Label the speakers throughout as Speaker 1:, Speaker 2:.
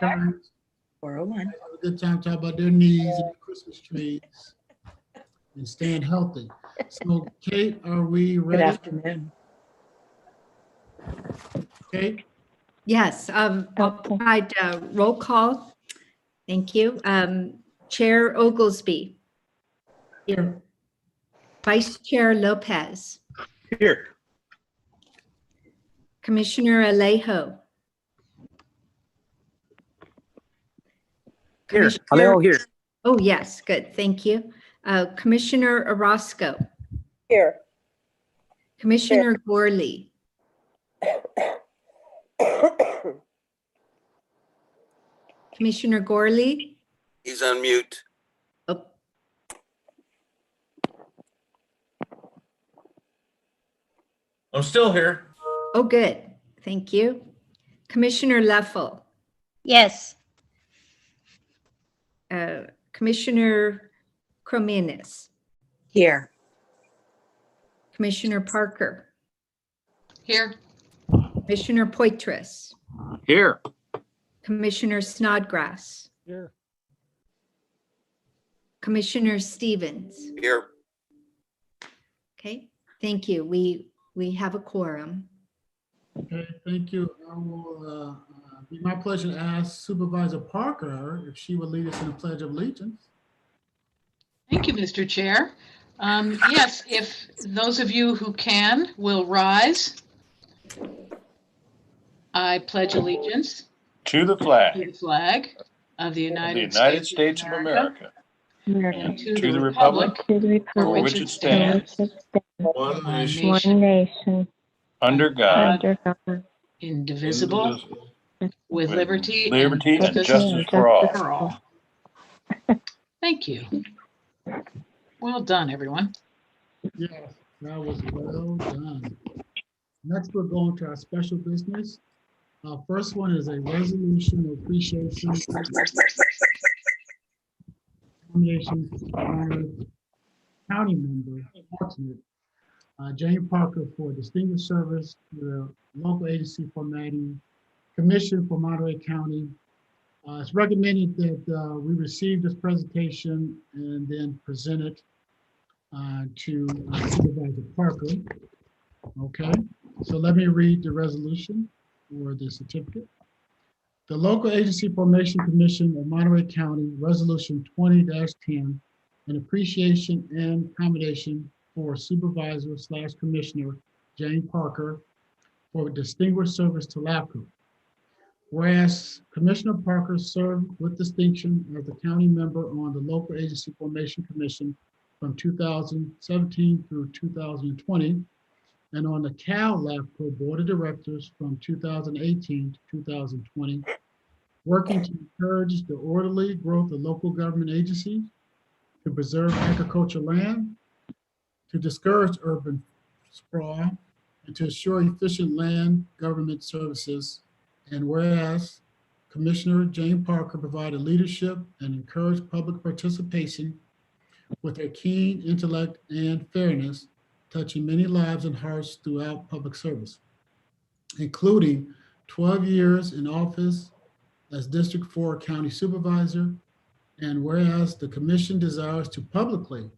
Speaker 1: Have
Speaker 2: 401.
Speaker 1: a good time talking about their needs and the Christmas trees and staying healthy. So, Kate, are we
Speaker 2: Good
Speaker 1: ready?
Speaker 2: afternoon.
Speaker 1: Kate?
Speaker 3: Yes, I'll provide roll call. Thank you. Chair Oglesby,
Speaker 1: Here.
Speaker 3: Vice Chair Lopez,
Speaker 4: Here.
Speaker 3: Commissioner Alejo.
Speaker 4: Alejo here.
Speaker 3: Oh, yes, good, thank you. Commissioner Orozco,
Speaker 2: Here.
Speaker 3: Commissioner Gorley, Commissioner Gorley.
Speaker 4: He's on mute.
Speaker 3: Oh,
Speaker 4: I'm still here.
Speaker 3: oh, good, thank you. Commissioner Leffel,
Speaker 5: Yes.
Speaker 3: Commissioner Crominis,
Speaker 2: Here.
Speaker 3: Commissioner Parker,
Speaker 6: Here.
Speaker 3: Commissioner Poitras,
Speaker 4: Here.
Speaker 3: Commissioner Snodgrass,
Speaker 4: Here.
Speaker 3: Commissioner Stevens.
Speaker 4: Here.
Speaker 3: Okay, thank you. We have a quorum.
Speaker 1: Okay, thank you. I will be my pleasure to ask Supervisor Parker if she would lead us in the Pledge of Allegiance.
Speaker 6: Thank you, Mr. Chair. Yes, if those of you who can will rise. I pledge allegiance
Speaker 4: To the
Speaker 6: to
Speaker 4: flag
Speaker 6: the flag of the
Speaker 4: of the
Speaker 6: United
Speaker 4: States of America,
Speaker 6: and to
Speaker 4: to
Speaker 6: the
Speaker 4: the
Speaker 6: republic
Speaker 4: republic
Speaker 6: for
Speaker 4: which it stands,
Speaker 6: one
Speaker 4: one nation,
Speaker 5: One nation,
Speaker 4: under God,
Speaker 5: under God,
Speaker 6: indivisible, with liberty
Speaker 4: liberty and
Speaker 6: justice
Speaker 4: justice for all.
Speaker 6: for all. Thank you. Well done, everyone.
Speaker 1: Yes, that was well done. Next, we're going to our special business. Our first one is a resolution of appreciation. Nomination for county member, alternate, Jane Parker for distinguished service to the local agency formatting commission for Monterey County. It's recommended that we receive this presentation and then present it to Supervisor Parker. Okay, so let me read the resolution or the certificate. The Local Agency Formation Commission of Monterey County, Resolution 20-10, an appreciation and commendation for Supervisor / Commissioner Jane Parker for distinguished service to LAFCO. Whereas Commissioner Parker served with distinction as a county member on the Local Agency Formation Commission from 2017 through 2020, and on the Cal LAFCO Board of Directors from 2018 to 2020, working to encourage the orderly growth of local government agencies, to preserve agricultural land, to discourage urban sprawl, and to assure efficient land government services. And whereas Commissioner Jane Parker provided leadership and encouraged public participation with her keen intellect and fairness, touching many lives and hearts throughout public service, including 12 years in office as District 4 County Supervisor. And whereas the commission desires to publicly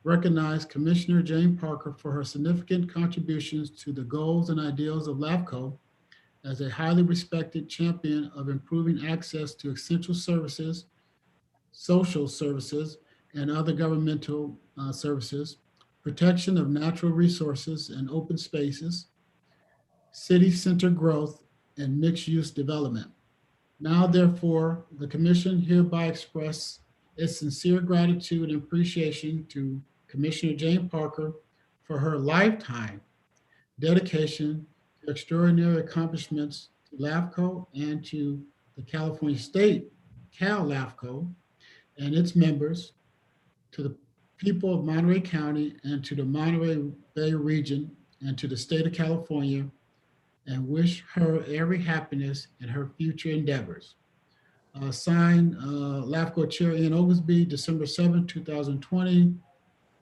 Speaker 1: recognize Commissioner Jane Parker for her significant contributions to the goals and ideals of LAFCO as a highly respected champion of improving access to essential services, social services, and other governmental services, protection of natural resources and open spaces, city center growth, and mixed-use development. Now, therefore, the commission hereby express its sincere gratitude and appreciation to Commissioner Jane Parker for her lifetime dedication to extraordinary accomplishments to LAFCO and to the California State Cal LAFCO and its members, to the people of Monterey County and to the Monterey Bay region and to the state of California, and wish her every happiness in her future endeavors. Signed, LAFCO Chair Ian Oglesby, December 7, 2020,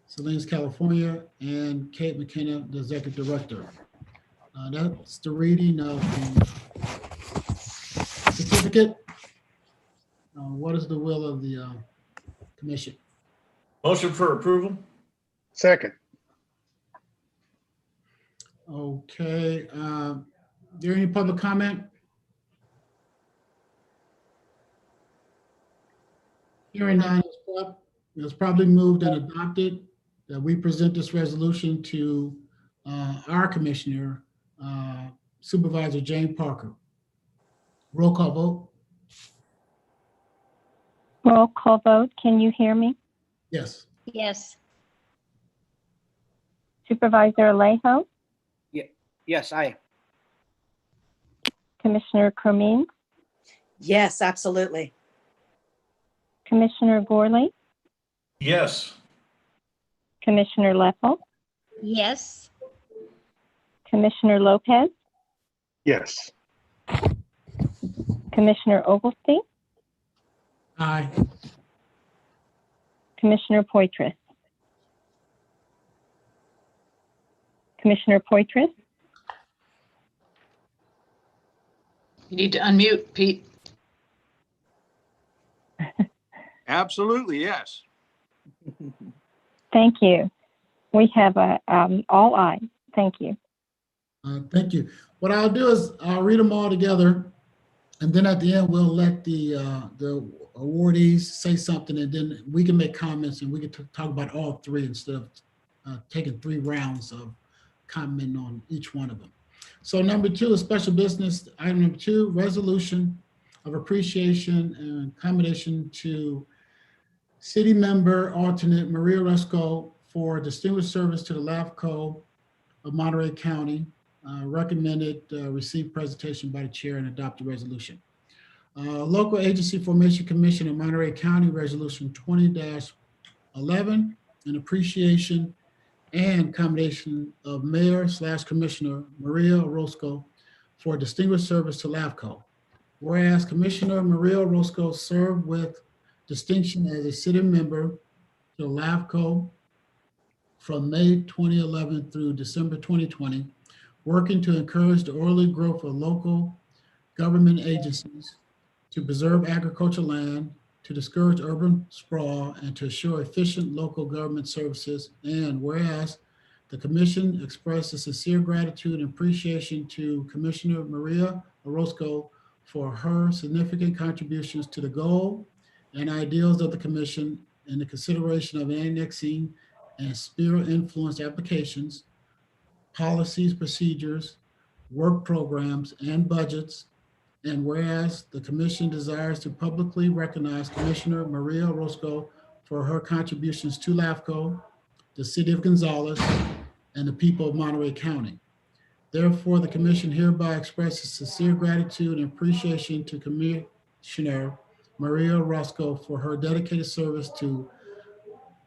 Speaker 1: Salinas, California, and Kate McKenna, the Executive Director. That's the reading of the certificate. What is the will of the commission?
Speaker 4: Motion for approval?
Speaker 7: Second.
Speaker 1: Okay, there any public comment? Hearing none, it's probably moved and adopted that we present this resolution to our commissioner, Supervisor Jane Parker. Roll call vote?
Speaker 5: Roll call vote. Can you hear me?
Speaker 1: Yes.
Speaker 5: Yes. Supervisor Alejo,
Speaker 8: Yes, aye.
Speaker 5: Commissioner Cromine,
Speaker 2: Yes, absolutely.
Speaker 5: Commissioner Gorley,
Speaker 4: Yes.
Speaker 5: Commissioner Leffel,
Speaker 3: Yes.
Speaker 5: Commissioner Lopez,
Speaker 7: Yes.
Speaker 5: Commissioner Oglesby,
Speaker 1: Aye.
Speaker 5: Commissioner Poitras. Commissioner Poitras,
Speaker 6: You need to unmute, Pete.
Speaker 4: Absolutely, yes.
Speaker 5: thank you. We have all ayes. Thank you.
Speaker 1: Thank you. What I'll do is I'll read them all together, and then at the end, we'll let the awardees say something, and then we can make comments, and we can talk about all three instead of taking 3 rounds of commenting on each one of them. So number 2 is special business. Item number 2, resolution of appreciation and commendation to city member alternate Maria Resco for distinguished service to the LAFCO of Monterey County. Recommended receive presentation by the chair and adopt the resolution. Local Agency Formation Commission of Monterey County Resolution 20-11, in appreciation and commendation of Mayor/Commissioner Maria Orozco for distinguished service to LAFCO. Whereas Commissioner Maria Orozco served with distinction as a city member to LAFCO from May 2011 through December 2020, working to encourage the orderly growth of local government agencies, to preserve agricultural land, to discourage urban sprawl, and to assure efficient local government services. And whereas the commission expresses sincere gratitude and appreciation to Commissioner Maria Orozco for her significant contributions to the goal and ideals of the commission in the consideration of annexing and sphere influence applications, policies, procedures, work programs, and budgets. And whereas the commission desires to publicly recognize Commissioner Maria Orozco for her contributions to LAFCO, the city of Gonzales, and the people of Monterey County. Therefore, the commission hereby expresses sincere gratitude and appreciation to Commissioner Maria Orozco for her dedicated service to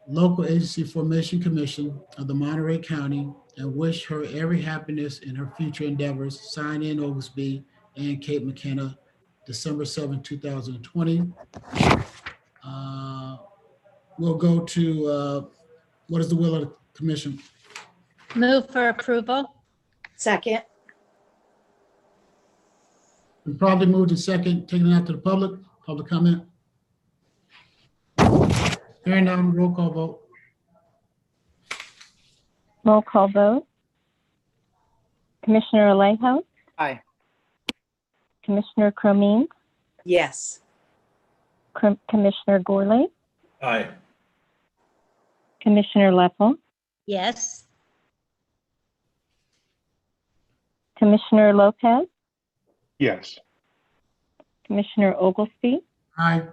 Speaker 1: Local Agency Formation Commission of the Monterey County, and wish her every happiness in her future endeavors. Signed in Oglesby and Cape McKenna, December 7, 2020. We'll go to what is the will of the commission?
Speaker 5: Move for approval.
Speaker 2: Second.
Speaker 1: We probably moved in second, taking it out to the public comment. Hearing none, roll call vote.
Speaker 5: Roll call vote. Commissioner Alejo,
Speaker 8: Aye.
Speaker 5: Commissioner Cromine,
Speaker 2: Yes.
Speaker 5: Commissioner Gorley,
Speaker 4: Aye.
Speaker 5: Commissioner Leffel,
Speaker 3: Yes.
Speaker 5: Commissioner Lopez,
Speaker 7: Yes.
Speaker 5: Commissioner Oglesby,
Speaker 1: Aye.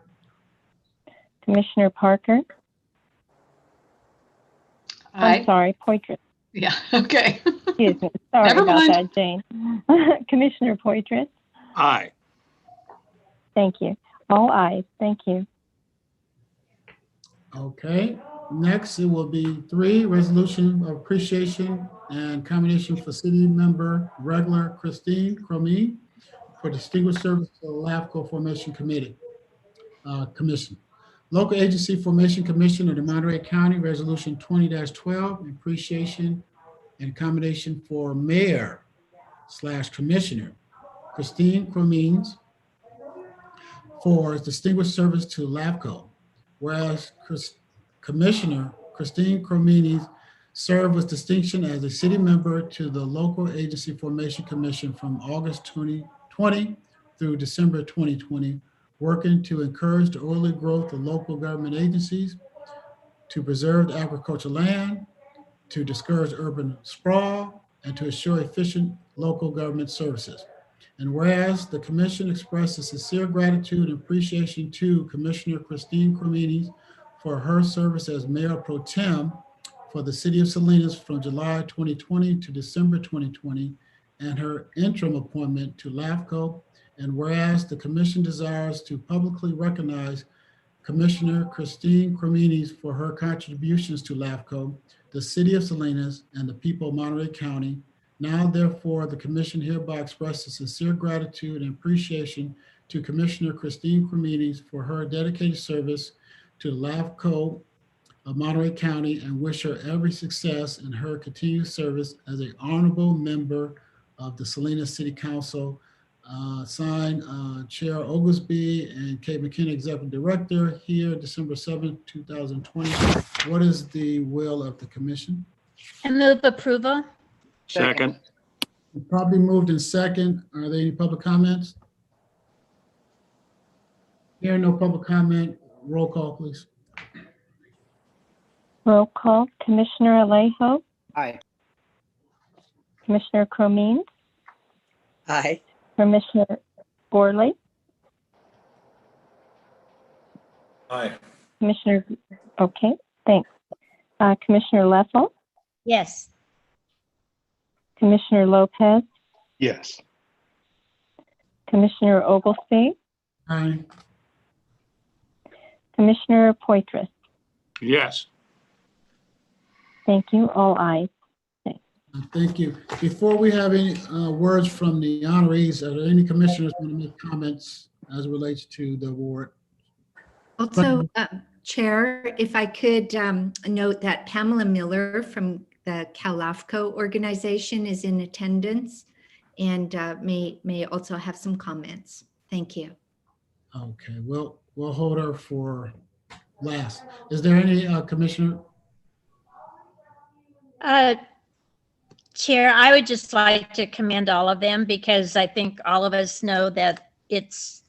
Speaker 5: Commissioner Parker. I'm
Speaker 6: Aye.
Speaker 5: sorry, Poitras.
Speaker 6: Yeah, okay.
Speaker 5: Excuse me. Sorry
Speaker 6: Never
Speaker 5: about
Speaker 6: mind.
Speaker 5: that, Jane. Commissioner Poitras.
Speaker 4: Aye.
Speaker 5: Thank you. All ayes. Thank you.
Speaker 1: Okay, next it will be 3, resolution of appreciation and commendation for city member regular Christine Cromie for distinguished service to the LAFCO Formation Commission. Local Agency Formation Commission of the Monterey County, Resolution 20-12, appreciation and commendation for Mayor/Commissioner Christine Cromines for his distinguished service to LAFCO. Whereas Commissioner Christine Cromini served with distinction as a city member to the Local Agency Formation Commission from August 2020 through December 2020, working to encourage the orderly growth of local government agencies, to preserve the agricultural land, to discourage urban sprawl, and to assure efficient local government services. And whereas the commission expresses sincere gratitude and appreciation to Commissioner Christine Cromini for her service as Mayor Pro Tem for the City of Salinas from July 2020 to December 2020, and her interim appointment to LAFCO. And whereas the commission desires to publicly recognize Commissioner Christine Cromini for her contributions to LAFCO, the City of Salinas, and the people of Monterey County. Now, therefore, the commission hereby expresses sincere gratitude and appreciation to Commissioner Christine Cromini for her dedicated service to LAFCO of Monterey County, and wish her every success in her continued service as an honorable member of the Salinas City Council. Signed, Chair Oglesby and Kate McKenna, Executive Director, here December 7th, 2020. What is the will of the commission?
Speaker 9: I move approval.
Speaker 4: Second.
Speaker 1: Probably moved in second. Are there any public comments? Hearing no public comment, roll call, please.
Speaker 5: Roll call, Commissioner Alejo,
Speaker 8: Aye.
Speaker 5: Commissioner Cromine,
Speaker 2: Aye.
Speaker 5: Commissioner Borley,
Speaker 4: Aye.
Speaker 5: Commissioner, okay, thanks. Commissioner Leffel,
Speaker 9: Yes.
Speaker 5: Commissioner Lopez,
Speaker 7: Yes.
Speaker 5: Commissioner Oglesby,
Speaker 1: Aye.
Speaker 5: Commissioner Poitras.
Speaker 4: Yes.
Speaker 5: Thank you, all ayes.
Speaker 1: Thank you. Before we have any words from the honorees, are there any commissioners want to make comments as it relates to the award?
Speaker 3: Also, Chair, if I could note that Pamela Miller from the LAFCO organization is in attendance and may also have some comments. Thank you.
Speaker 1: Okay, we'll hold her for last. Is there any commissioner?
Speaker 9: Chair, I would just like to commend all of them because I think all of us know that it's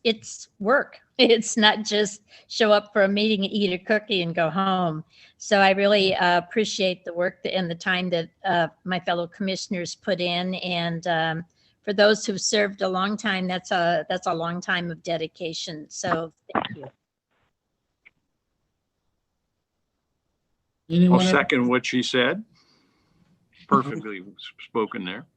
Speaker 9: work. It's not just show up for a meeting, eat a cookie and go home. So I really appreciate the work and the time that my fellow commissioners put in. And for those who've served a long time, that's a long time of dedication. So thank you.
Speaker 4: I'll
Speaker 1: Anyone?
Speaker 4: second what she said. Perfectly spoken there.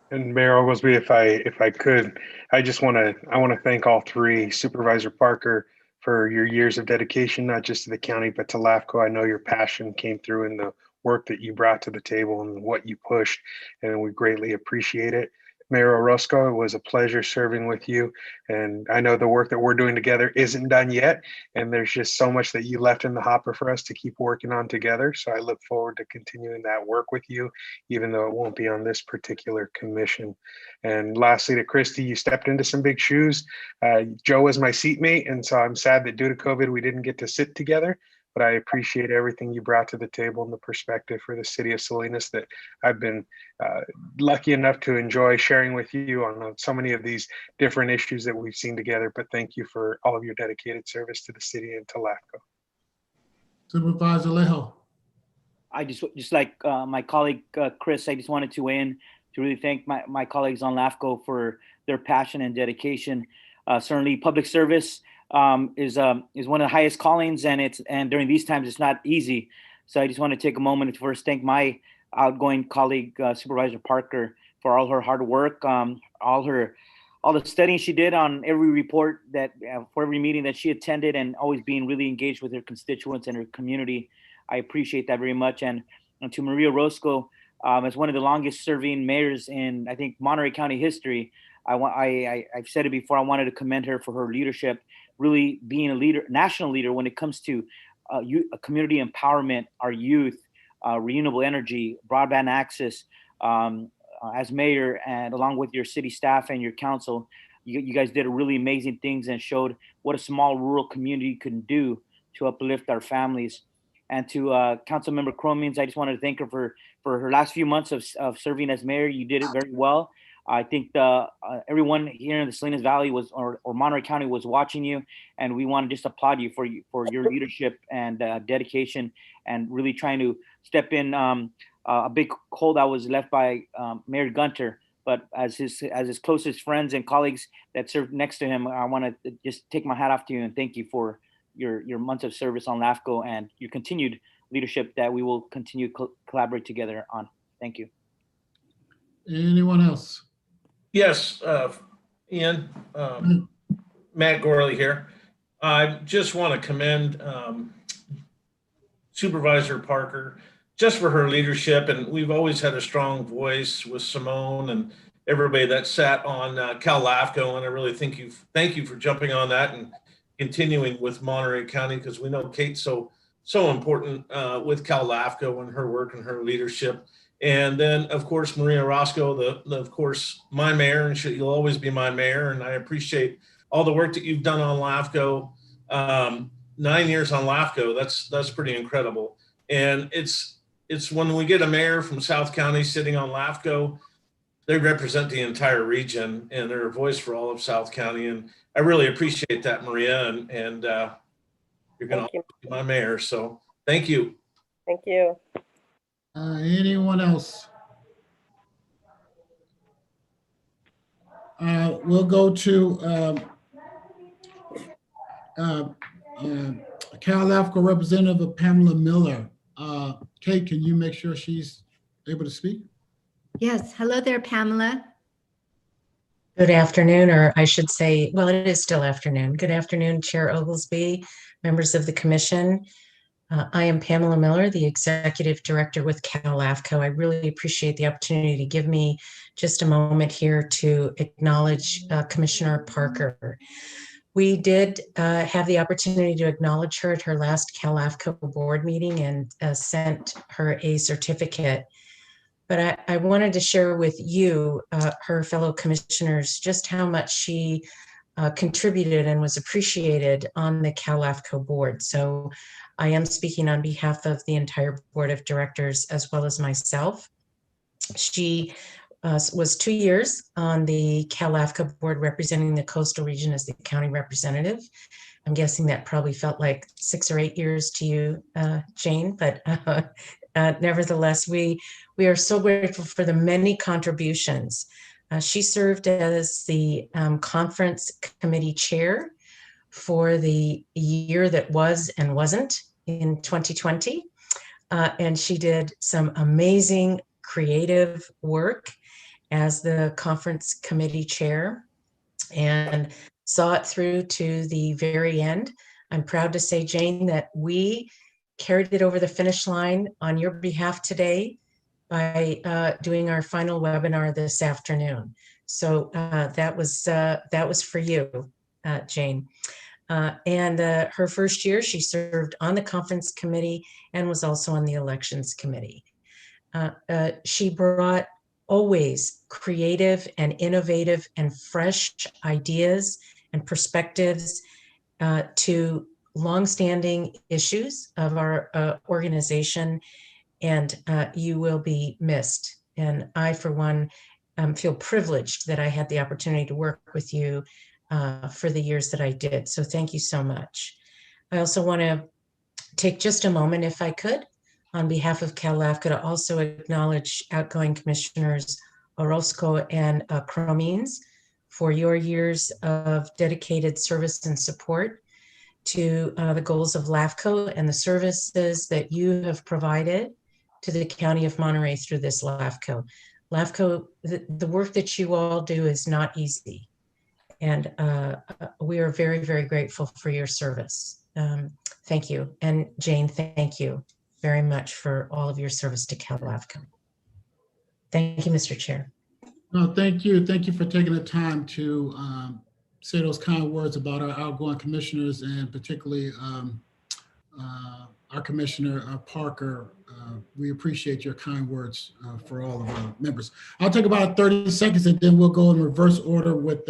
Speaker 7: And Mayor Oglesby, if I could, I want to thank all three, Supervisor Parker, for your years of dedication, not just to the county, but to LAFCO. I know your passion came through in the work that you brought to the table and what you pushed, and we greatly appreciate it. Mayor Orozco, it was a pleasure serving with you. And I know the work that we're doing together isn't done yet. And there's just so much that you left in the hopper for us to keep working on together. So I look forward to continuing that work with you, even though it won't be on this particular commission. And lastly, to Christy, you stepped into some big shoes. Joe was my seatmate. And so I'm sad that due to COVID, we didn't get to sit together. But I appreciate everything you brought to the table and the perspective for the city of Salinas that I've been lucky enough to enjoy sharing with you on so many of these different issues that we've seen together. But thank you for all of your dedicated service to the city and to LAFCO.
Speaker 1: Supervisor Lejo.
Speaker 8: I just like my colleague Chris, I just wanted to weigh in to really thank my colleagues on LAFCO for their passion and dedication. Certainly public service is one of the highest callings, and during these times it's not easy. So I just want to take a moment to first thank my outgoing colleague Supervisor Parker for all her hard work, all the studying she did on every report that for every meeting that she attended, and always being really engaged with her constituents and her community. I appreciate that very much. And to Maria Roscoe, as one of the longest serving mayors in, I think, Monterey County history, I've said it before, I wanted to commend her for her leadership, really being a leader, national leader when it comes to community empowerment, our youth, renewable energy, broadband access. As mayor, and along with your city staff and your council, You guys did really amazing things and showed what a small rural community can do to uplift our families. And to Councilmember Cromings, I just wanted to thank her for her last few months of serving as mayor. You did it very well. I think everyone here in the Salinas Valley or Monterey County was watching you, and we want to just applaud you for your leadership and dedication, and really trying to step in a big hole that was left by Mayor Gunter. But as his closest friends and colleagues that served next to him, I want to just take my hat off to you and thank you for your months of service on LAFCO and your continued leadership that we will continue to collaborate together on. Thank you.
Speaker 1: Anyone else?
Speaker 10: Yes, Ian, Matt Gorley here. I just want to commend Supervisor Parker just for her leadership, and we've always had a strong voice with Simone and everybody that sat on Cal LAFCO, and I really thank you for jumping on that and continuing with Monterey County, because we know Kate's so important with Cal LAFCO and her work and her leadership. And then, of course, Maria Roscoe, of course, my mayor, and you'll always be my mayor. And I appreciate all the work that you've done on LAFCO. 9 years on LAFCO, that's pretty incredible. And it's when we get a mayor from South County sitting on LAFCO, they represent the entire region and they're a voice for all of South County. And I really appreciate that, Maria. And you're going to be my mayor. So thank you.
Speaker 11: Thank you.
Speaker 1: Anyone else? We'll go to Cal LAFCO representative Pamela Miller. Kate, can you make sure she's able to speak?
Speaker 3: Yes. Hello there, Pamela.
Speaker 12: Good afternoon, or I should say, well, it is still afternoon. Good afternoon, Chair Oglesby, members of the commission. I am Pamela Miller, the Executive Director with Cal LAFCO. I really appreciate the opportunity to give me just a moment here to acknowledge Commissioner Parker. We did have the opportunity to acknowledge her at her last Cal LAFCO board meeting and sent her a certificate. But I wanted to share with you, her fellow commissioners, just how much she contributed and was appreciated on the Cal LAFCO board. So I am speaking on behalf of the entire board of directors as well as myself. She was 2 years on the Cal LAFCO board representing the coastal region as the county representative. I'm guessing that probably felt like 6 or 8 years to you, Jane, but nevertheless, we are so grateful for the many contributions. She served as the conference committee chair for the year that was and wasn't in 2020. And she did some amazing creative work as the conference committee chair and saw it through to the very end. I'm proud to say, Jane, that we carried it over the finish line on your behalf today by doing our final webinar this afternoon. So that was for you, Jane. And her first year, she served on the conference committee and was also on the elections committee. She brought always creative and innovative and fresh ideas and perspectives to longstanding issues of our organization, and you will be missed. And I, for one, feel privileged that I had the opportunity to work with you for the years that I did. So thank you so much. I also want to take just a moment, if I could, on behalf of Cal LAFCO, to also acknowledge outgoing commissioners Orozco and Cromines for your years of dedicated service and support to the goals of LAFCO and the services that you have provided to the County of Monterey through this LAFCO. LAFCO, the work that you all do is not easy. And we are very, very grateful for your service. Thank you. And Jane, thank you very much for all of your service to Cal LAFCO. Thank you, Mr. Chair.
Speaker 1: No, thank you. Thank you for taking the time to say those kind words about our outgoing commissioners, and particularly our Commissioner Parker. We appreciate your kind words for all of our members. I'll take about 30 seconds and then we'll go in reverse order with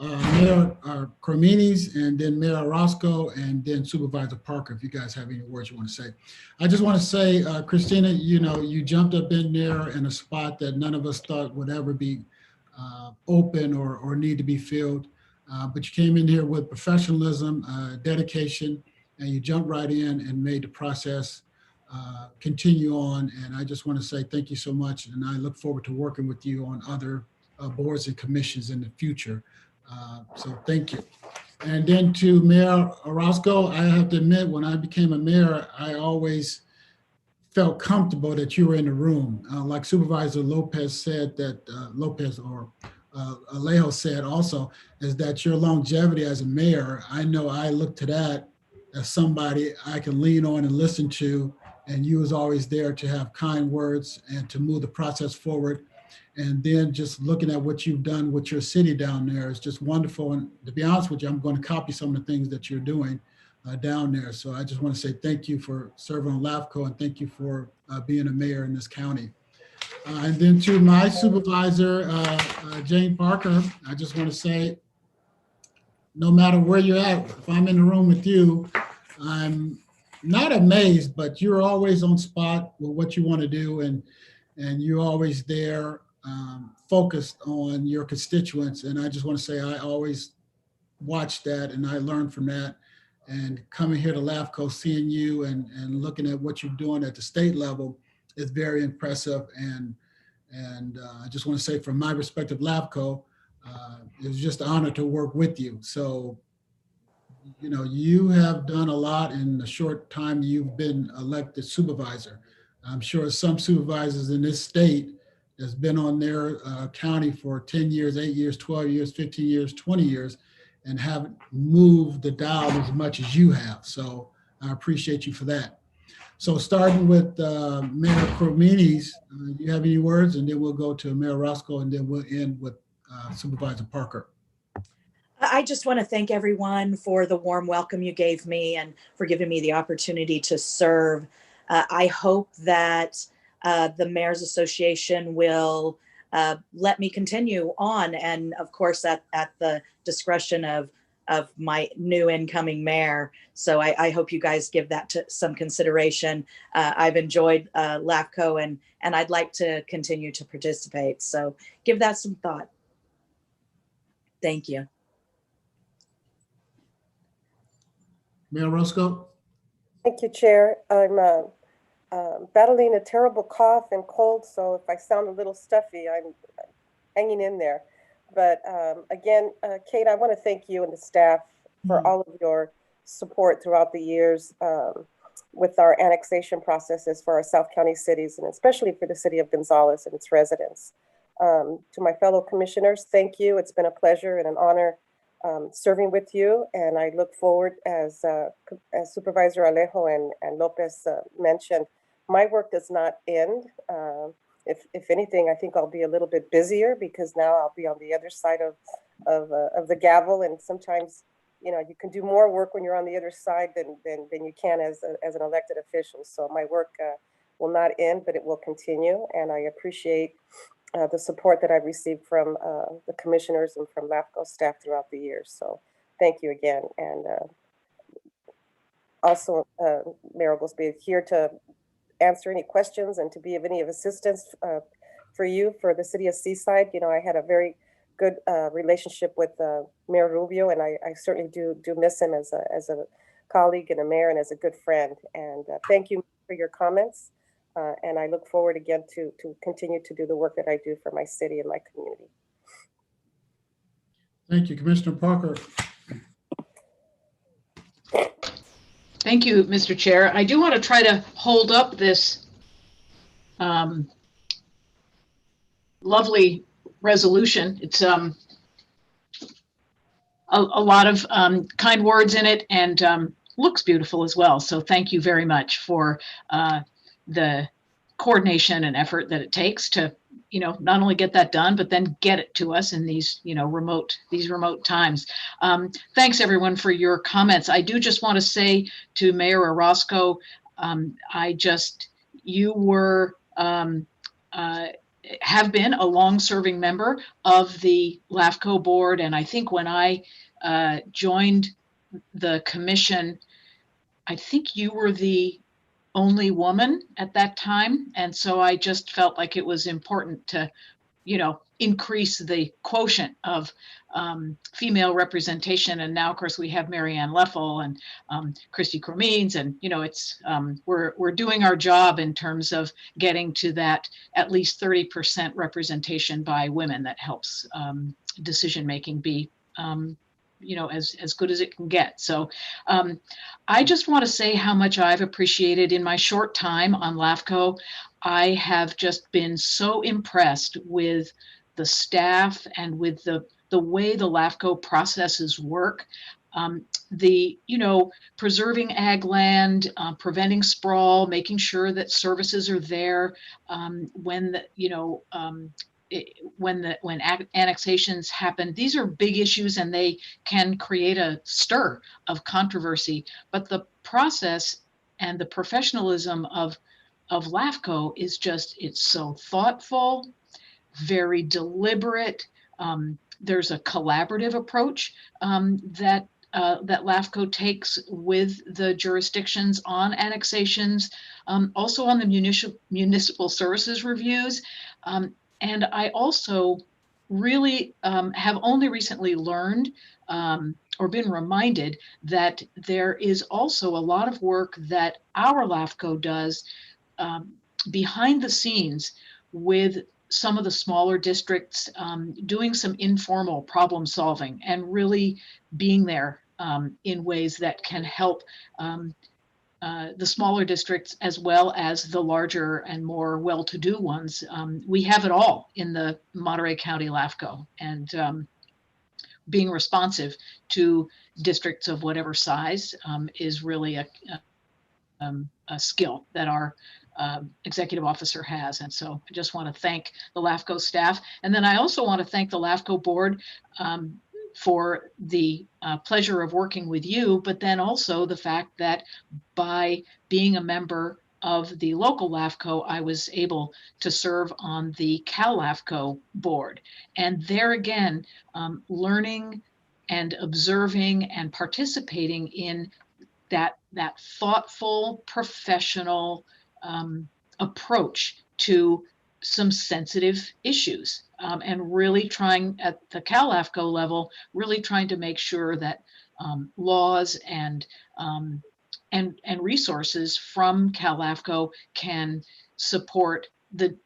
Speaker 1: Mayor Cremines, and then Mayor Orozco, and then Supervisor Parker, if you guys have any words you want to say. I just want to say, Christina, you know, you jumped up in there in a spot that none of us thought would ever be open or need to be filled. But you came in here with professionalism, dedication, and you jumped right in and made the process continue on. And I just want to say thank you so much. And I look forward to working with you on other boards and commissions in the future. So thank you. And then to Mayor Orozco, I have to admit, when I became a mayor, I always felt comfortable that you were in the room. Like Supervisor Lopez said that, Lopez or Alejo said also, is that your longevity as a mayor, I know I look to that as somebody I can lean on and listen to, and you was always there to have kind words and to move the process forward. And then just looking at what you've done with your city down there is just wonderful. And to be honest with you, I'm going to copy some of the things that you're doing down there. So I just want to say thank you for serving on LAFCO, and thank you for being a mayor in this county. And then to my supervisor, Jane Parker, I just want to say, no matter where you're at, if I'm in the room with you, I'm not amazed, but you're always on spot with what you want to do, and you're always there, focused on your constituents. And I just want to say I always watch that and I learn from that. And coming here to LAFCO, seeing you and looking at what you're doing at the state level is very impressive. And I just want to say, from my perspective, LAFCO, it's just an honor to work with you. So, you know, you have done a lot in the short time you've been elected supervisor. I'm sure some supervisors in this state has been on their county for 10 years, 8 years, 12 years, 15 years, 20 years, and haven't moved the dial as much as you have. So I appreciate you for that. So starting with Mayor Cremines, do you have any words? And then we'll go to Mayor Roscoe, and then we'll end with Supervisor Parker.
Speaker 2: I just want to thank everyone for the warm welcome you gave me and for giving me the opportunity to serve. I hope that the Mayor's Association will let me continue on, and of course at the discretion of my new incoming mayor. So I hope you guys give that some consideration. I've enjoyed LAFCO, and I'd like to continue to participate. So give that some thought. Thank you.
Speaker 1: Mayor Roscoe?
Speaker 11: Thank you, Chair. I'm battling a terrible cough and cold, so if I sound a little stuffy, I'm hanging in there. But again, Kate, I want to thank you and the staff for all of your support throughout the years with our annexation processes for our South County cities, and especially for the city of Gonzales and its residents. To my fellow commissioners, thank you. It's been a pleasure and an honor serving with you, and I look forward, as Supervisor Alejo and Lopez mentioned, my work does not end. If anything, I think I'll be a little bit busier because now I'll be on the other side of the gavel, and sometimes, you know, you can do more work when you're on the other side than you can as an elected official. So my work will not end, but it will continue, and I appreciate the support that I've received from the commissioners and from LAFCO staff throughout the years. So thank you again. And also, Mayor Oglesby, here to answer any questions and to be of any assistance for you for the city of Seaside. You know, I had a very good relationship with Mayor Rubio, and I certainly do miss him as a colleague and a mayor and as a good friend. And thank you for your comments. And I look forward again to continue to do the work that I do for my city and my community.
Speaker 1: Thank you, Commissioner Parker.
Speaker 6: Thank you, Mr. Chair. I do want to try to hold up this lovely resolution. It's a lot of kind words in it, and looks beautiful as well. So thank you very much for the coordination and effort that it takes to, you know, not only get that done, but then get it to us in these, you know, remote times. Thanks everyone for your comments. I do just want to say to Mayor Orozco, you were have been a long-serving member of the LAFCO board. And I think when I joined the commission, I think you were the only woman at that time. And so I just felt like it was important to, increase the quotient of female representation. And now, of course, we have Marianne Leffel and Christy Cremines, and it's we're doing our job in terms of getting to that at least 30% representation by women. That helps decision making be as good as it can get. So I just want to say how much I've appreciated in my short time on LAFCO. I have just been so impressed with the staff and with the way the LAFCO processes work. Preserving ag land, preventing sprawl, making sure that services are there when annexations happen. These are big issues and they can create a stir of controversy, but the process and the professionalism of LAFCO is it's so thoughtful, very deliberate. There's a collaborative approach that LAFCO takes with the jurisdictions on annexations, also on the municipal services reviews. And I also really have only recently learned or been reminded that there is also a lot of work that our LAFCO does behind the scenes with some of the smaller districts, doing some informal problem solving and really being there in ways that can help the smaller districts as well as the larger and more well-to-do ones. We have it all in the Monterey County LAFCO, and being responsive to districts of whatever size is really a skill that our executive officer has. And so I just want to thank the LAFCO staff. And then I also want to thank the LAFCO board for the pleasure of working with you, but then also the fact that by being a member of the local LAFCO, I was able to serve on the Cal LAFCO board. And there again, learning and observing and participating in that thoughtful, professional approach to some sensitive issues, and really trying at the Cal LAFCO level, really trying to make sure that laws and resources from Cal LAFCO can support the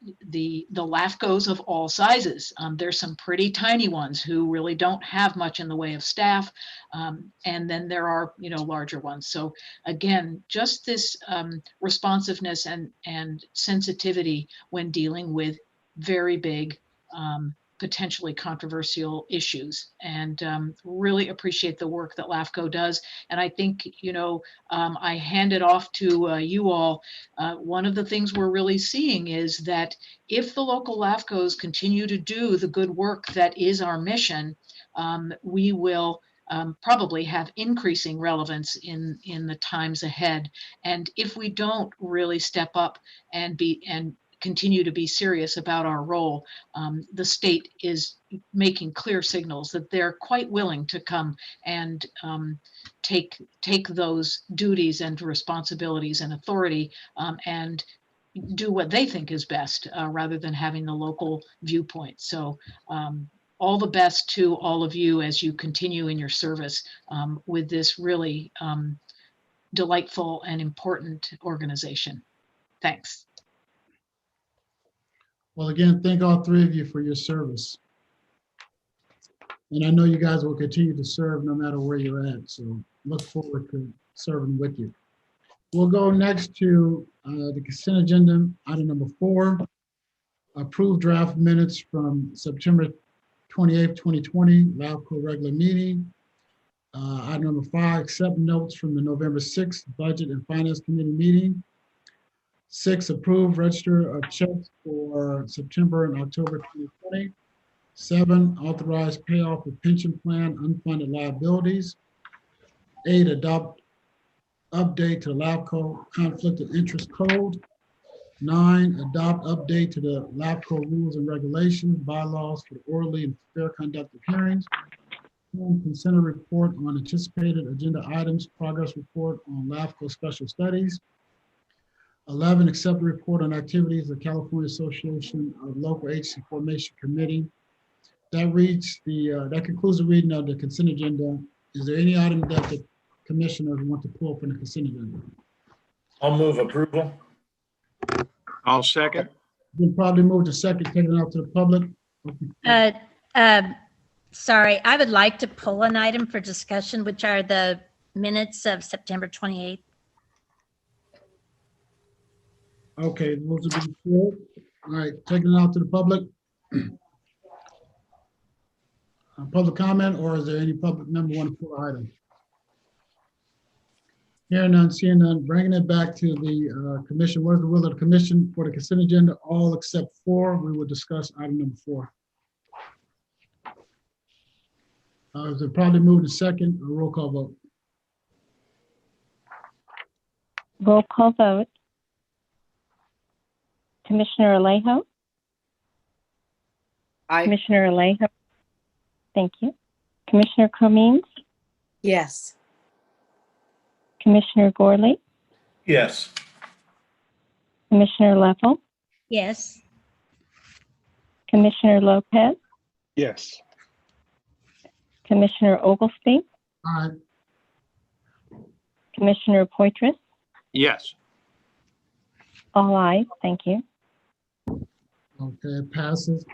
Speaker 6: LAFCOs of all sizes. There's some pretty tiny ones who really don't have much in the way of staff, and then there are larger ones. So again, just this responsiveness and sensitivity when dealing with very big, potentially controversial issues, and really appreciate the work that LAFCO does. And I think, I hand it off to you all. One of the things we're really seeing is that if the local LAFCOs continue to do the good work that is our mission, we will probably have increasing relevance in the times ahead. And if we don't really step up and continue to be serious about our role, the state is making clear signals that they're quite willing to come and take those duties and responsibilities and authority and do what they think is best, rather than having the local viewpoint. So all the best to all of you as you continue in your service with this really delightful and important organization. Thanks.
Speaker 1: Well, again, thank all three of you for your service. And I know you guys will continue to serve no matter where you're at. So look forward to serving with you. We'll go next to the consent agenda, item number 4, approved draft minutes from September 28th, 2020, LAFCO regular meeting. Item number 5, accept notes from the November 6th Budget and Finance Committee meeting. 6, approve register of checks for September and October 2020. 7, authorize payoff of pension plan unfunded liabilities. 8, adopt update to LAFCO conflict of interest code. 9, adopt update to the LAFCO rules and regulations, bylaws for orderly and fair conduct of hearings. 10, consider report on anticipated agenda items, progress report on LAFCO special studies. 11, accept the report on activities of California Association of Local Agency Formation Committee. That concludes the reading of the consent agenda. Is there any item that the commissioners want to pull from the consent agenda?
Speaker 10: I'll move approval.
Speaker 4: I'll second.
Speaker 1: Been probably moved to second, taking it out to the public.
Speaker 9: Sorry, I would like to pull an item for discussion, which are the minutes of September 28th.
Speaker 1: Okay, those have been pulled. All right, taking it out to the public. Public comment, or is there any public member want to pull an item? Hearing none, seeing none, bringing it back to the commission. What is the will of the commission for the consent agenda? All except 4. We will discuss item number 4. Is it probably moved to second? A roll call vote.
Speaker 5: Roll call vote. Commissioner Alejo?
Speaker 8: Aye.
Speaker 5: Commissioner Alejo? Thank you. Commissioner Cummings?
Speaker 2: Yes.
Speaker 5: Commissioner Gorley?
Speaker 10: Yes.
Speaker 5: Commissioner Leffel?
Speaker 9: Yes.
Speaker 5: Commissioner Lopez?
Speaker 7: Yes.
Speaker 5: Commissioner Oglesby?
Speaker 1: Aye.
Speaker 5: Commissioner Poitras?
Speaker 4: Yes.
Speaker 5: All ayes. Thank you.
Speaker 1: Okay, it passes.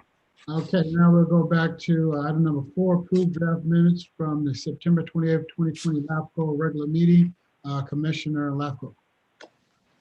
Speaker 1: Okay, now we'll go back to item number 4, approved draft minutes from the September 28th, 2020 LAFCO regular meeting. Commissioner LAFCO.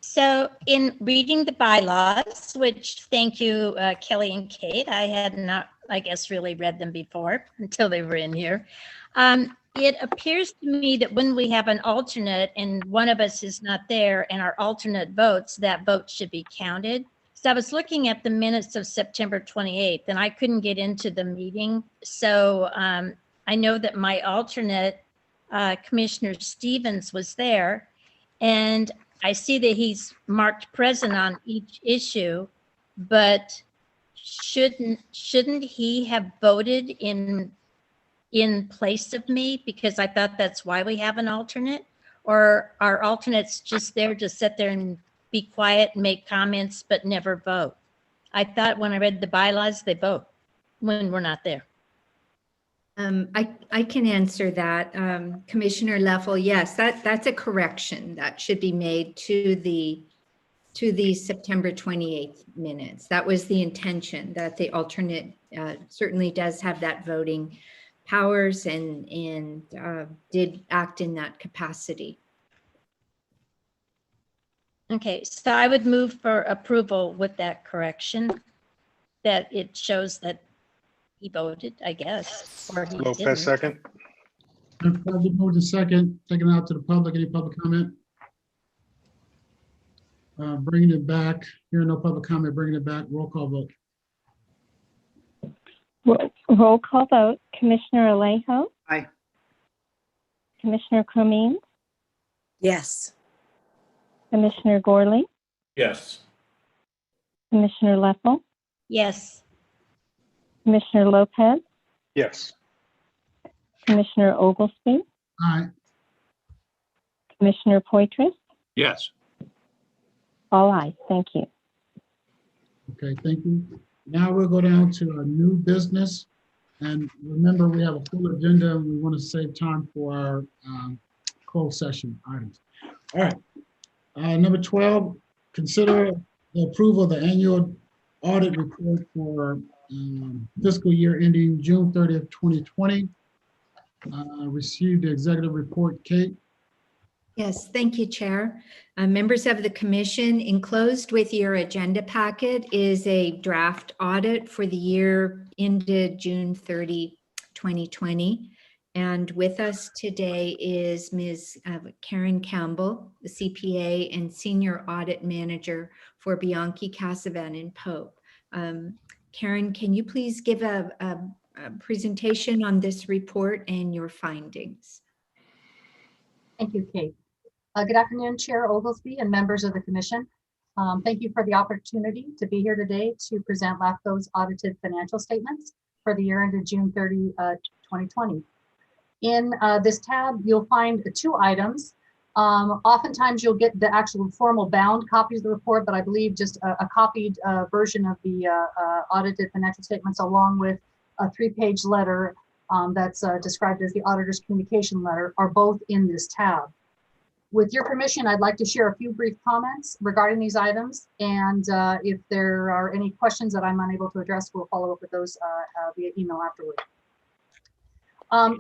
Speaker 9: So in reading the bylaws, which thank you, Kelly and Kate, I had not, I guess, really read them before until they were in here. It appears to me that when we have an alternate and one of us is not there and our alternate votes, that vote should be counted. So I was looking at the minutes of September 28th and I couldn't get into the meeting. So I know that my alternate, Commissioner Stevens, was there, and I see that he's marked present on each issue, but shouldn't he have voted in place of me? Because I thought that's why we have an alternate. Or are alternates just there to sit there and be quiet and make comments but never vote? I thought when I read the bylaws, they vote when we're not there.
Speaker 3: I can answer that. Commissioner Leffel, yes, that's a correction that should be made to the September 28th minutes. That was the intention, that the alternate certainly does have that voting powers and did act in that capacity.
Speaker 9: Okay, so I would move for approval with that correction, that it shows that he voted, I guess, or he
Speaker 7: Lopez,
Speaker 9: didn't.
Speaker 7: second.
Speaker 1: Probably moved to second, taking it out to the public. Any public comment? Bringing it back. Hearing no public comment, bringing it back. Roll call vote.
Speaker 5: Roll call vote. Commissioner Alejo?
Speaker 8: Aye.
Speaker 5: Commissioner Cummings?
Speaker 2: Yes.
Speaker 5: Commissioner Gorley?
Speaker 10: Yes.
Speaker 5: Commissioner Leffel?
Speaker 9: Yes.
Speaker 5: Commissioner Lopez?
Speaker 7: Yes.
Speaker 5: Commissioner Oglesby?
Speaker 1: Aye.
Speaker 5: Commissioner Poitras?
Speaker 4: Yes.
Speaker 5: All ayes. Thank you.
Speaker 1: Okay, thank you. Now we'll go down to a new business. And remember, we have a full agenda and we want to save time for our closed session items. All right. Number 12, consider the approval of the annual audit report for fiscal year ending June 30th, 2020. Received the executive report. Kate?
Speaker 3: Yes, thank you, Chair. Members of the commission, enclosed with your agenda packet is a draft audit for the year ended June 30, 2020. And with us today is Ms. Karen Campbell, the CPA and Senior Audit Manager for Bianchi, Casavan, and Pope. Karen, can you please give a presentation on this report and your findings?
Speaker 13: Thank you, Kate. Good afternoon, Chair Oglesby and members of the commission. Thank you for the opportunity to be here today to present LAFCO's audited financial statements for the year ended June 30, 2020. In this tab, you'll find two items. Oftentimes you'll get the actual formal bound copies of the report, but I believe just a copied version of the audited financial statements along with a 3-page letter that's described as the auditor's communication letter are both in this tab. With your permission, I'd like to share a few brief comments regarding these items, and if there are any questions that I'm unable to address, we'll follow up with those via email afterward.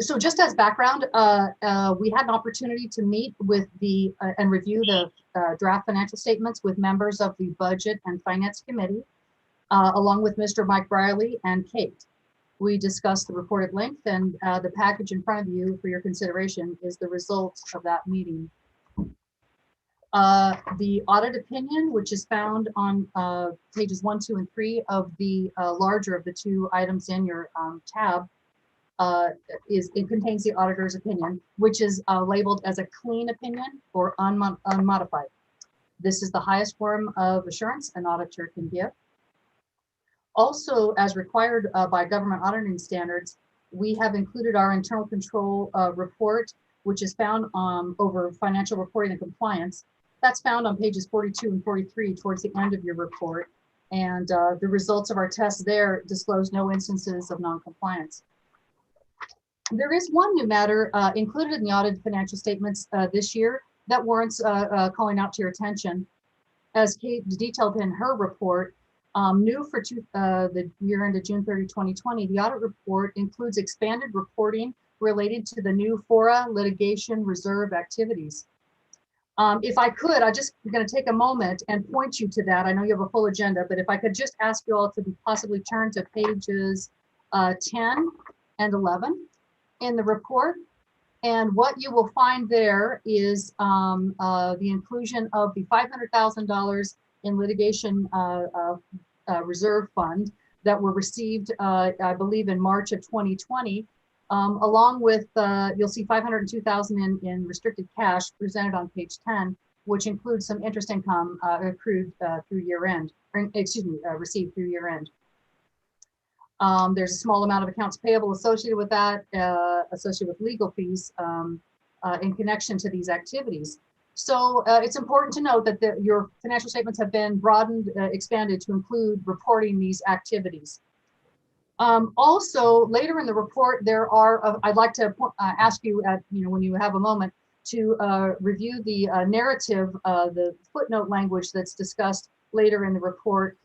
Speaker 13: So just as background, we had an opportunity to meet with the and review the draft financial statements with members of the Budget and Finance Committee, along with Mr. Mike Briley and Kate. We discussed the report at length, and the package in front of you for your consideration is the result of that meeting. The audit opinion, which is found on pages 1, 2, and 3 of the larger of the two items in your tab, it contains the auditor's opinion, which is labeled as a clean opinion or unmodified. This is the highest form of assurance an auditor can give. Also, as required by government auditing standards, we have included our internal control report, which is found over financial reporting and compliance. That's found on pages 42 and 43 towards the end of your report. And the results of our tests there disclose no instances of non-compliance. There is one new matter included in the audited financial statements this year that warrants calling out to your attention. As Kate detailed in her report, new for the year ended June 30, 2020, the audit report includes expanded reporting related to the new FORA litigation reserve activities. If I could, I'm just going to take a moment and point you to that. I know you have a full agenda, but if I could just ask you all to possibly turn to pages 10 and 11 in the report. And what you will find there is the inclusion of the $500,000 in litigation reserve fund that were received, I believe, in March of 2020, along with, you'll see $502,000 in restricted cash presented on page 10, which includes some interest income accrued through year end, or, excuse me, received through year end. There's a small amount of accounts payable associated with that, associated with legal fees in connection to these activities. So it's important to note that your financial statements have been broadened, expanded to include reporting these activities. Also, later in the report, there are, I'd like to ask you, when you have a moment, to review the narrative, the footnote language that's discussed later in the report,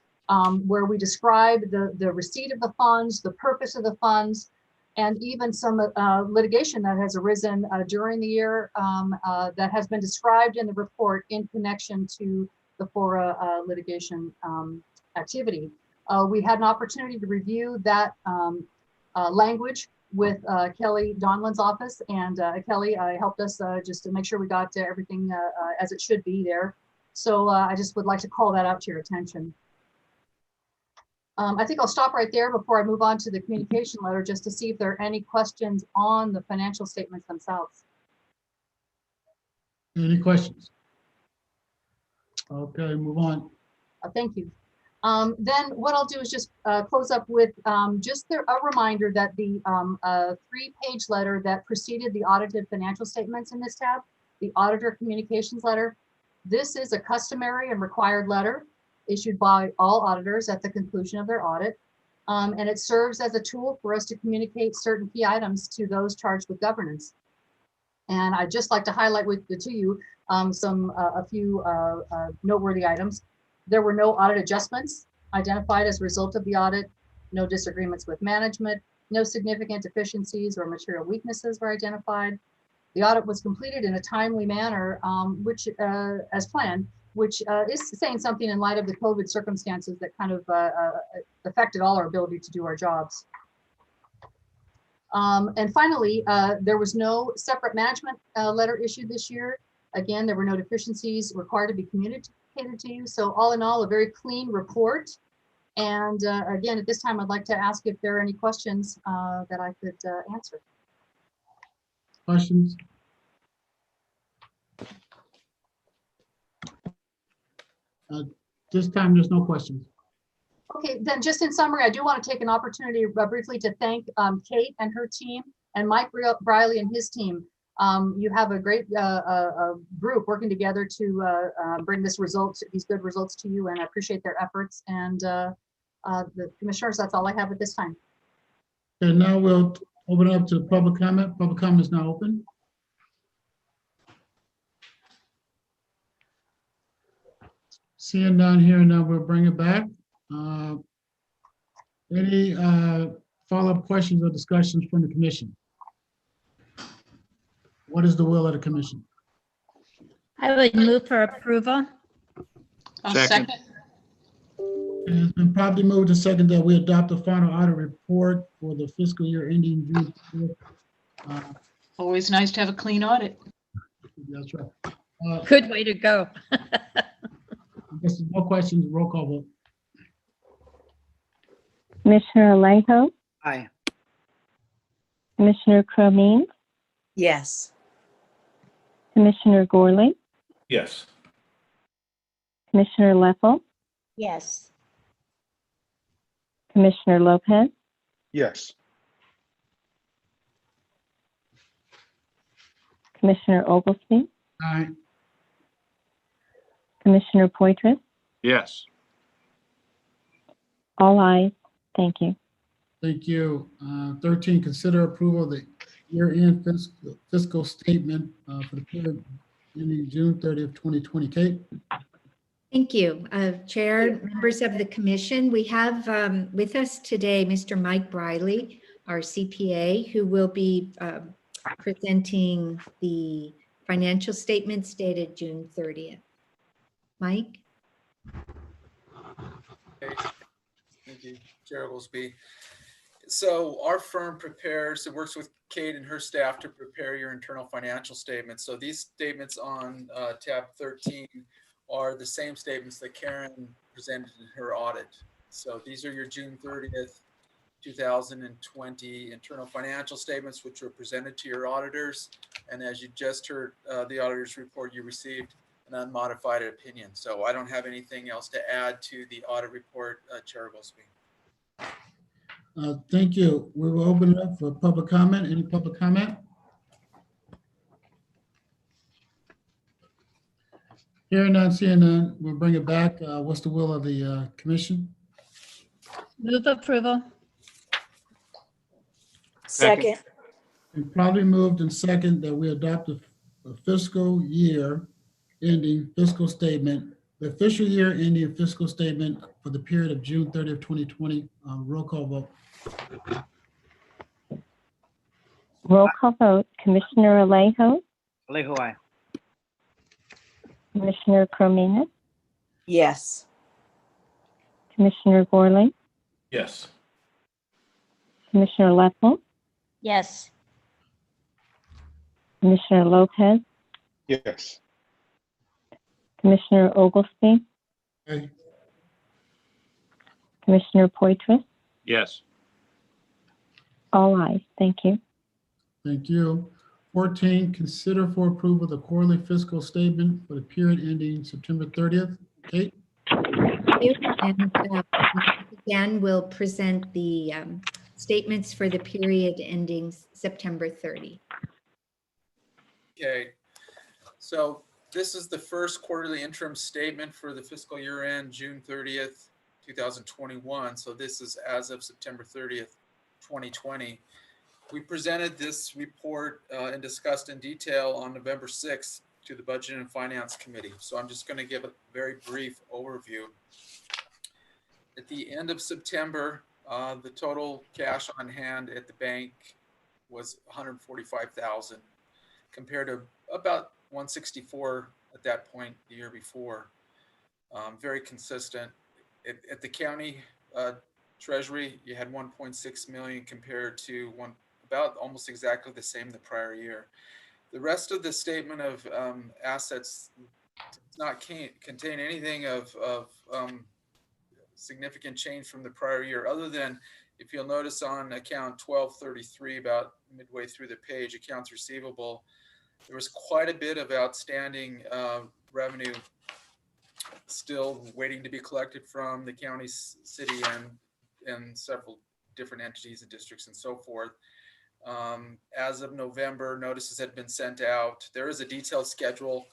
Speaker 13: where we describe the receipt of the funds, the purpose of the funds, and even some litigation that has arisen during the year that has been described in the report in connection to the FORA litigation activity. We had an opportunity to review that language with Kelly Donlan's office, and Kelly helped us just to make sure we got everything as it should be there. So I just would like to call that out to your attention. I think I'll stop right there before I move on to the communication letter, just to see if there are any questions on the financial statements themselves.
Speaker 1: Any questions? Okay, move on.
Speaker 13: Thank you. Then what I'll do is just close up with just a reminder that the 3-page letter that preceded the audited financial statements in this tab, the auditor communications letter, this is a customary and required letter issued by all auditors at the conclusion of their audit. And it serves as a tool for us to communicate certain key items to those charged with governance. And I'd just like to highlight to you a few noteworthy items. There were no audit adjustments identified as a result of the audit, no disagreements with management, no significant deficiencies or material weaknesses were identified. The audit was completed in a timely manner, which as planned, which is saying something in light of the COVID circumstances that kind of affected all our ability to do our jobs. And finally, there was no separate management letter issued this year. Again, there were no deficiencies required to be communicated to you. So all in all, a very clean report. And again, at this time, I'd like to ask if there are any questions that I could answer.
Speaker 1: Questions? This time, there's no questions.
Speaker 13: Okay, then just in summary, I do want to take an opportunity briefly to thank Kate and her team and Mike Briley and his team. You have a great group working together to bring these good results to you, and I appreciate their efforts. And the commissioners, that's all I have at this time.
Speaker 1: And now we'll open it up to public comment. Public comment is now open. Seeing none here, now we'll bring it back. Any follow-up questions or discussions from the commission? What is the will of the commission?
Speaker 9: I would move for approval.
Speaker 6: I'll
Speaker 4: Second.
Speaker 6: second.
Speaker 1: It's been properly moved and second that we adopt the final audit report for the fiscal year ending June 4th.
Speaker 6: Always nice to have a clean audit.
Speaker 1: That's right.
Speaker 9: Good way to go.
Speaker 1: I guess there's no questions, roll call vote.
Speaker 5: Commissioner Alejo,
Speaker 8: Aye.
Speaker 5: Commissioner Cromine,
Speaker 2: Yes.
Speaker 5: Commissioner Gorley,
Speaker 10: Yes.
Speaker 5: Commissioner Leffel,
Speaker 9: Yes.
Speaker 5: Commissioner Lopez,
Speaker 7: Yes.
Speaker 5: Commissioner Oglesby,
Speaker 1: Aye.
Speaker 5: Commissioner Poitras,
Speaker 4: Yes.
Speaker 5: all ayes. Thank you.
Speaker 1: Thank you. 13, consider approval of the year-end fiscal statement for the period ending June 30th, 2020. Kate?
Speaker 3: Thank you, Chair, members of the commission. We have with us today Mr. Mike Briley, our CPA, who will be presenting the financial statements dated June 30th. Mike?
Speaker 14: Thank you, Chair Oglesby. So our firm prepares, it works with Kate and her staff to prepare your internal financial statements. So these statements on tab 13 are the same statements that Karen presented in her audit. So these are your June 30th, 2020 internal financial statements, which were presented to your auditors. And as you just heard the auditor's report, you received an unmodified opinion. So I don't have anything else to add to the audit report, Chair Oglesby.
Speaker 1: Thank you. We will open it up for public comment. Any public comment? Hearing none, seeing none, we'll bring it back. What's the will of the commission?
Speaker 9: Move approval.
Speaker 2: Second.
Speaker 1: And probably moved and second that we adopt a fiscal year ending fiscal statement, the official year ending fiscal statement for the period of June 30th, 2020. Roll call vote.
Speaker 5: Roll call vote, Commissioner Alejo,
Speaker 8: Alejo, aye.
Speaker 5: Commissioner Cromine,
Speaker 2: Yes.
Speaker 5: Commissioner Gorley,
Speaker 10: Yes.
Speaker 5: Commissioner Leffel,
Speaker 9: Yes.
Speaker 5: Commissioner Lopez,
Speaker 7: Yes.
Speaker 5: Commissioner Oglesby,
Speaker 1: Aye.
Speaker 5: Commissioner Poitras,
Speaker 4: Yes.
Speaker 5: all ayes. Thank you.
Speaker 1: Thank you. 14, consider for approval the quarterly fiscal statement for the period ending September 30th. Kate?
Speaker 3: Thank you. And again, we'll present the statements for the period ending September 30.
Speaker 14: Okay, so this is the first quarterly interim statement for the fiscal year end, June 30th, 2021. So this is as of September 30th, 2020. We presented this report and discussed in detail on November 6th to the Budget and Finance Committee. So I'm just going to give a very brief overview. At the end of September, the total cash on hand at the bank was $145,000 compared to about $164,000 at that point the year before. Very consistent. At the county treasury, you had 1.6 million compared to about almost exactly the same the prior year. The rest of the statement of assets does not contain anything of significant change from the prior year, other than if you'll notice on account 1233, about midway through the page, accounts receivable, there was quite a bit of outstanding revenue still waiting to be collected from the county, city, and several different entities and districts and so forth. As of November, notices had been sent out. There is a detailed schedule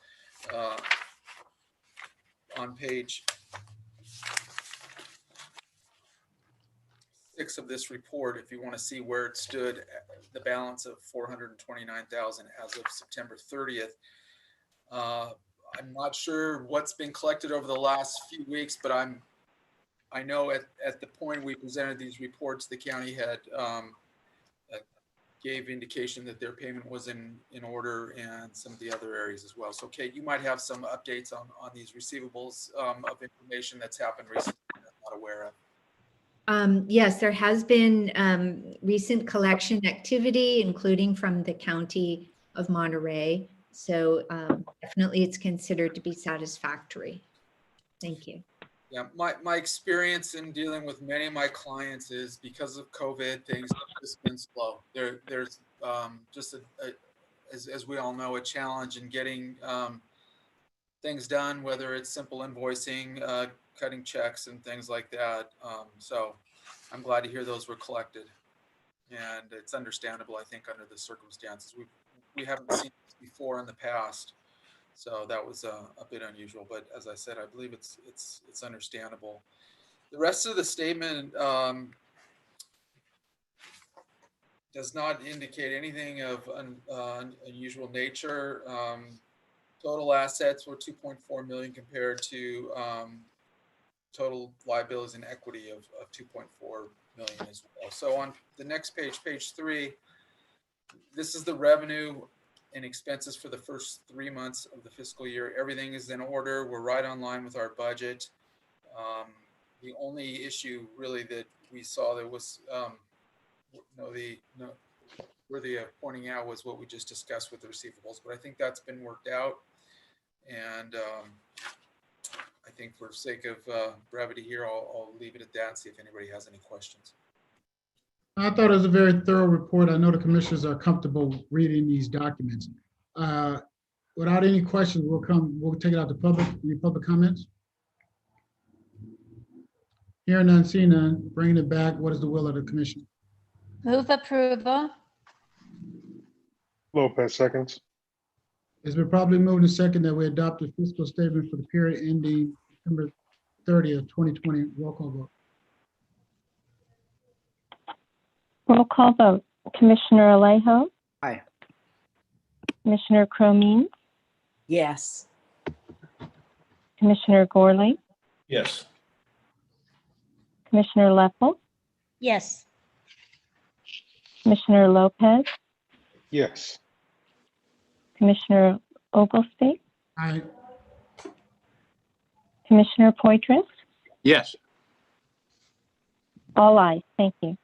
Speaker 14: on page 6 of this report if you want to see where it stood, the balance of 429,000 as of September 30th. I'm not sure what's been collected over the last few weeks, but I know at the point we presented these reports, the county had gave indication that their payment was in order, and some of the other areas as well. So Kate, you might have some updates on these receivables of information that's happened recently that I'm not aware of.
Speaker 3: Yes, there has been recent collection activity, including from the County of Monterey. So definitely it's considered to be satisfactory. Thank you.
Speaker 14: Yeah, my experience in dealing with many of my clients is because of COVID, things have just been slow. There's just as we all know, a challenge in getting things done, whether it's simple invoicing, cutting checks and things like that. So I'm glad to hear those were collected, and it's understandable, I think, under the circumstances. We haven't seen this before in the past. So that was a bit unusual, but as I said, I believe it's understandable. The rest of the statement does not indicate anything of unusual nature. Total assets were 2.4 million compared to total liabilities and equity of 2.4 million as well. So on the next page, page 3, this is the revenue and expenses for the first 3 months of the fiscal year. Everything is in order. We're right on line with our budget. The only issue really that we saw that was worthy of pointing out was what we just discussed with the receivables, but I think that's been worked out. And I think for sake of brevity here, I'll leave it at that and see if anybody has any questions.
Speaker 1: I thought it was a very thorough report. I know the commissioners are comfortable reading these documents. Without any questions, we'll take it out to public. Any public comments? Hearing none, seeing none, bringing it back. What is the will of the commission?
Speaker 9: Move approval.
Speaker 7: Lopez seconds.
Speaker 1: It's been probably moved and second that we adopt the fiscal statement for the period ending September 30th, 2020. Roll call vote.
Speaker 5: Roll call vote. Commissioner Alejo?
Speaker 8: Aye.
Speaker 5: Commissioner Cromine?
Speaker 2: Yes.
Speaker 5: Commissioner Gorley?
Speaker 10: Yes.
Speaker 5: Commissioner Leffel?
Speaker 9: Yes.
Speaker 5: Commissioner Lopez?
Speaker 7: Yes.
Speaker 5: Commissioner Oglesby?
Speaker 1: Aye.
Speaker 5: Commissioner Poitras?
Speaker 4: Yes.
Speaker 5: All ayes. Thank you.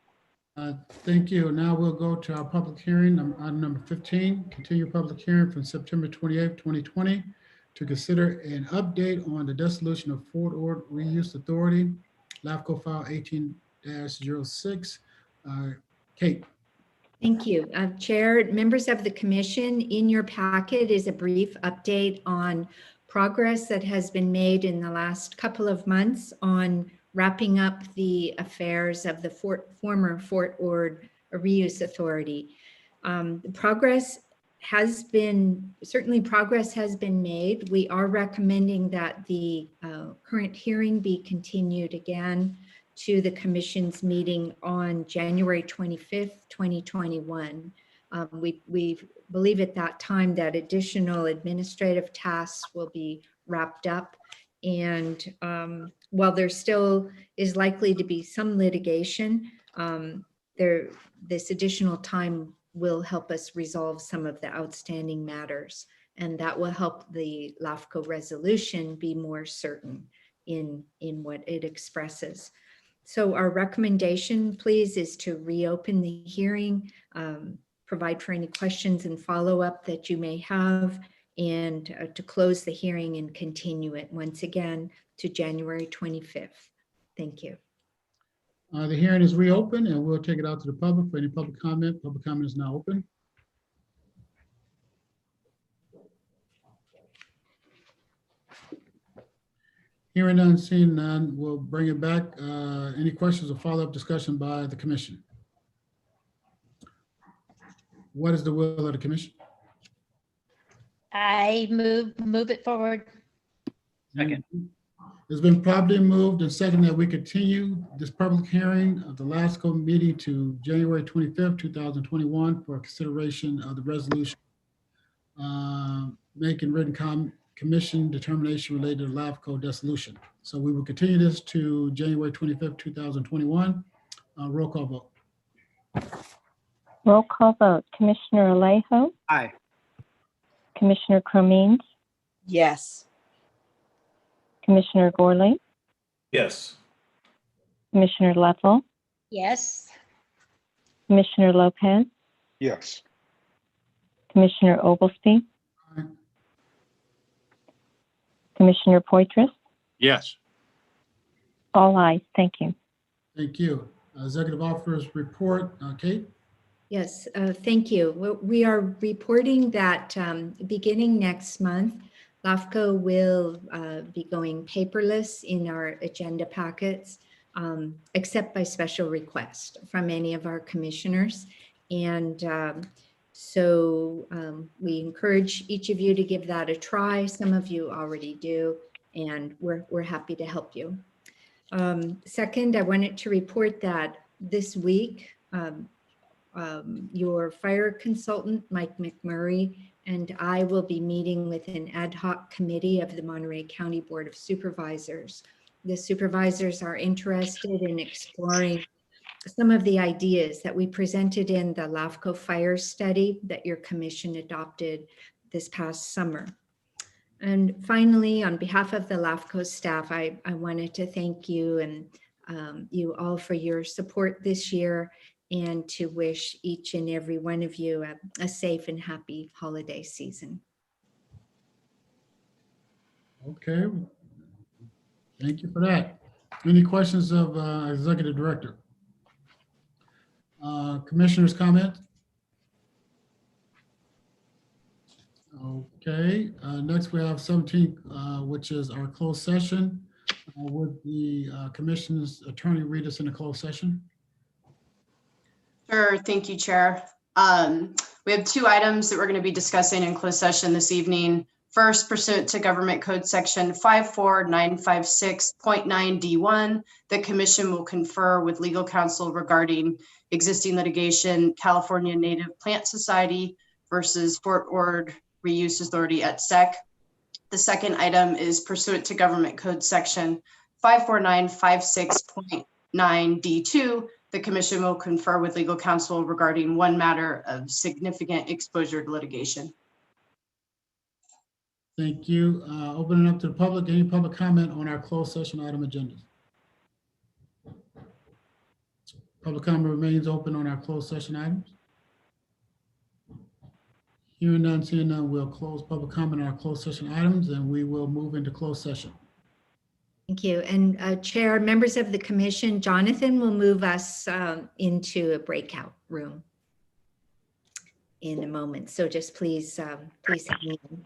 Speaker 1: Thank you. Now we'll go to our public hearing on number 15, continue public hearing from September 28th, 2020 to consider an update on the dissolution of Fort Ord Reuse Authority, LAFCO file 18-06. Kate.
Speaker 3: Thank you. Chair, members of the commission, in your packet is a brief update on progress that has been made in the last couple of months on wrapping up the affairs of the former Fort Ord Reuse Authority. Progress has been made. We are recommending that the current hearing be continued again to the commission's meeting on January 25th, 2021. We believe at that time that additional administrative tasks will be wrapped up. And while there still is likely to be some litigation, this additional time will help us resolve some of the outstanding matters. And that will help the LAFCO resolution be more certain in what it expresses. So our recommendation, please, is to reopen the hearing, provide for any questions and follow-up that you may have, and to close the hearing and continue it once again to January 25th. Thank you.
Speaker 1: The hearing is reopened and we'll take it out to the public for any public comment. Public comment is now open. Hearing none, seeing none, we'll bring it back. Any questions or follow-up discussion by the commission? What is the will of the commission?
Speaker 9: I move it forward.
Speaker 8: Second.
Speaker 1: It's been properly moved and seconded that we continue this public hearing of the LAFCO meeting to January 25th, 2021 for consideration of the resolution making written commission determination related to LAFCO dissolution. So we will continue this to January 25th, 2021. Roll call vote.
Speaker 5: Roll call vote. Commissioner Alejo,
Speaker 8: Aye.
Speaker 5: Commissioner Cremines,
Speaker 2: Yes.
Speaker 5: Commissioner Gorley,
Speaker 10: Yes.
Speaker 5: Commissioner Leffel,
Speaker 9: Yes.
Speaker 5: Commissioner Lopez,
Speaker 7: Yes.
Speaker 5: Commissioner Oglesby,
Speaker 1: Aye.
Speaker 5: Commissioner Poitras,
Speaker 4: Yes.
Speaker 5: all ayes. Thank you.
Speaker 1: Thank you. Executive Officer's report. Kate?
Speaker 3: Yes, thank you. We are reporting that beginning next month, LAFCO will be going paperless in our agenda packets, except by special request from any of our commissioners. And so we encourage each of you to give that a try. Some of you already do, and we're happy to help you. Second, I wanted to report that this week, your fire consultant, Mike McMurray, and I will be meeting with an ad hoc committee of the Monterey County Board of Supervisors. The supervisors are interested in exploring some of the ideas that we presented in the LAFCO fire study that your commission adopted this past summer. And finally, on behalf of the LAFCO staff, I wanted to thank you and you all for your support this year, and to wish each and every one of you a safe and happy holiday season.
Speaker 1: Okay. Thank you for that. Any questions of Executive Director? Commissioners' comment? Okay. Next we have 17, which is our closed session. Would the Commission's attorney read us in a closed session?
Speaker 15: Sure, thank you, Chair. We have two items that we're going to be discussing in closed session this evening. First, pursuant to Government Code Section 54956.9D1, the Commission will confer with legal counsel regarding existing litigation, California Native Plant Society versus Fort Ord Reuse Authority at SEC. The second item is pursuant to Government Code Section 54956.9D2, the Commission will confer with legal counsel regarding one matter of significant exposure to litigation.
Speaker 1: Thank you. Opening up to the public, any public comment on our closed session item agendas? Public comment remains open on our closed session items. Hearing none, seeing none, we'll close public comment on our closed session items and we will move into closed session.
Speaker 3: Thank you. And Chair, members of the Commission, Jonathan will move us into a breakout room in a moment. So just please hang in.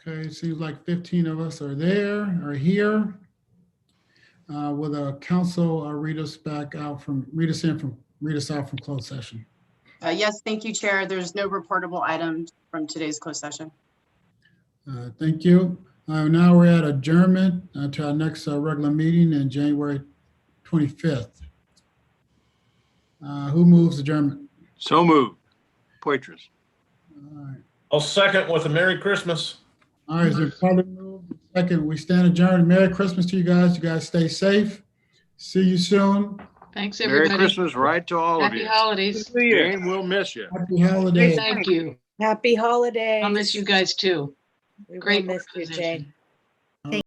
Speaker 1: Okay, seems like 15 of us are there, are here. Will the council read us out from closed session?
Speaker 15: Yes, thank you, Chair. There's no reportable items from today's closed session.
Speaker 1: Thank you. Now we're at adjournment to our next regular meeting in January 25th. Who moves adjournment?
Speaker 4: So moved. Poitras.
Speaker 1: All right.
Speaker 10: I'll second with a Merry Christmas.
Speaker 1: All right, so probably moved. Second, we stand adjourned. Merry Christmas to you guys. You guys stay safe. See you soon.
Speaker 6: Thanks,
Speaker 4: Merry
Speaker 6: everybody.
Speaker 4: Christmas right to all of
Speaker 6: Happy
Speaker 4: you.
Speaker 6: holidays.
Speaker 4: Jane, we'll miss you.
Speaker 1: Happy holidays.
Speaker 6: Thank you.
Speaker 2: Happy holidays.
Speaker 6: I'll miss you guys too.
Speaker 2: We will
Speaker 6: Great
Speaker 2: miss you,
Speaker 6: organization.
Speaker 2: Jane.